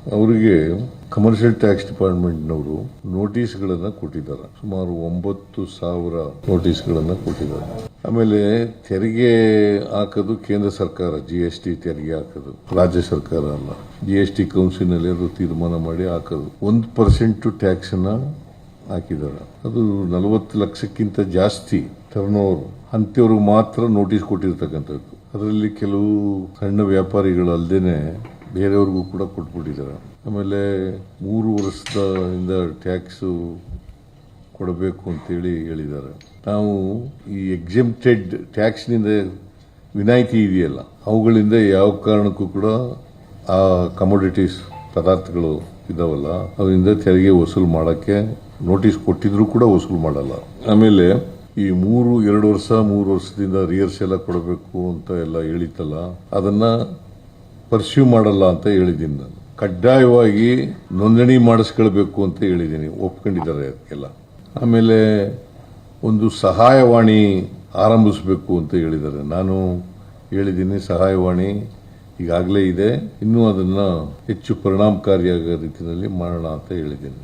ಅವರಿಗೆ commercial tax ಡಿಪಾರ್ಟ್ಮೆಂಟ್ನವರು ನೋಟಿಸ್ಗಳನ್ನು ಕೊಟ್ಟಿದ್ದಾರೆ. ಸುಮಾರು 9,000 ನೋಟಿಸ್ಗಳನ್ನು ಕೊಟ್ಟಿದ್ದಾರೆ. ಆಮೇಲೆ ತೆರಿಗೆ ಹಾಕೋದು ಕೇಂದ್ರ ಸರ್ಕಾರ, GST ತೆರಿಗೆ ಹಾಕೋದು ರಾಜ್ಯ ಸರ್ಕಾರ ಅಲ್ಲ. GST ಕೌನ್ಸಿಲ್ನಲ್ಲಿ ಅದು ತೀರ್ಮಾನ ಮಾಡಿ ಹಾಕೋದು. 1% ಟ್ಯಾಕ್ಸ್ ಅನ್ನ ಹಾಕಿದ್ದಾರೆ. ಅದು 40 ಲಕ್ಷಕ್ಕಿಂತ ಜಾಸ್ತಿ ಟರ್ನ್ಓವರ್ ಅಂತವ್ರಿಗೆ ಮಾತ್ರ ನೋಟಿಸ್ ಕೊಟ್ಟಿರ್ತಕ್ಕಂಥದ್ದು. ಅದರಲ್ಲಿ ಕೆಲವು ಸಣ್ಣ ವ್ಯಾಪಾರಿಗಳು ಅಲ್ಲದೇನೆ ಬೇರೆಯವ್ರಿಗೂ ಕೂಡ ಕೊಟ್ಬಿಟ್ಟಿದ್ದಾರೆ. ಆಮೇಲೆ 3 ವರ್ಷದಿಂದ ಟ್ಯಾಕ್ಸ್ ಕೊಡಬೇಕು ಅಂತೇಳಿ ಹೇಳಿದ್ದಾರೆ. ನಾವು ಈ ಎಕ್ಸೆಂಪ್ಟೆಡ್ ಟ್ಯಾಕ್ಸ್ನಿಂದ ವಿನಾಯಿತಿ ಇದೆಯಲ್ಲ, ಅವುಗಳಿಂದ ಯಾವ ಕಾರಣಕ್ಕೂ ಕೂಡ ಆ ಕಮೋಡಿಟೀಸ್ ಪದಾರ್ಥಗಳು ಇದಾವಲ್ಲ, ಅವರಿಂದ ತೆರಿಗೆ ವಸೂಲು ಮಾಡೋಕ್ಕೆ ನೋಟಿಸ್ ಕೊಟ್ಟಿದ್ರು ಕೂಡ ವಸೂಲು ಮಾಡಲ್ಲ. ಆಮೇಲೆ ಈ 2 ವರ್ಷ 3 ವರ್ಷದಿಂದ ರಿಯರ್ಸ್ ಎಲ್ಲ ಕೊಡಬೇಕು ಅಂತ ಎಲ್ಲ ಹೇಳಿತ್ತಲ್ಲ, ಅದನ್ನ ಪರ್ಸ್ಯೂ ಮಾಡಲ್ಲ ಅಂತ ಹೇಳಿದ್ದೀನಿ ನಾನು. ಕಡ್ಡಾಯವಾಗಿ ನೋಂದಣಿ ಮಾಡಿಸ್ಕೊಳ್ಬೇಕು ಅಂತ ಹೇಳಿದ್ದೀನಿ, ಒಪ್ಕೊಂಡಿದ್ದಾರೆ ಎಲ್ಲ. ಆಮೇಲೆ ಒಂದು ಸಹಾಯವಾಣಿ ಆರಂಭಿಸಬೇಕು ಅಂತ ಹೇಳಿದ್ದಾರೆ. ನಾನು ಹೇಳಿದ್ದೀನಿ ಸಹಾಯವಾಣಿ ಈಗಾಗಲೇ ಇದೆ, ಇನ್ನೂ ಅದನ್ನ ಹೆಚ್ಚು ಪರಿಣಾಮಕಾರಿಯಾದ ರೀತಿಯಲ್ಲಿ ಮಾಡೋಣ ಅಂತ ಹೇಳಿದ್ದೀನಿ.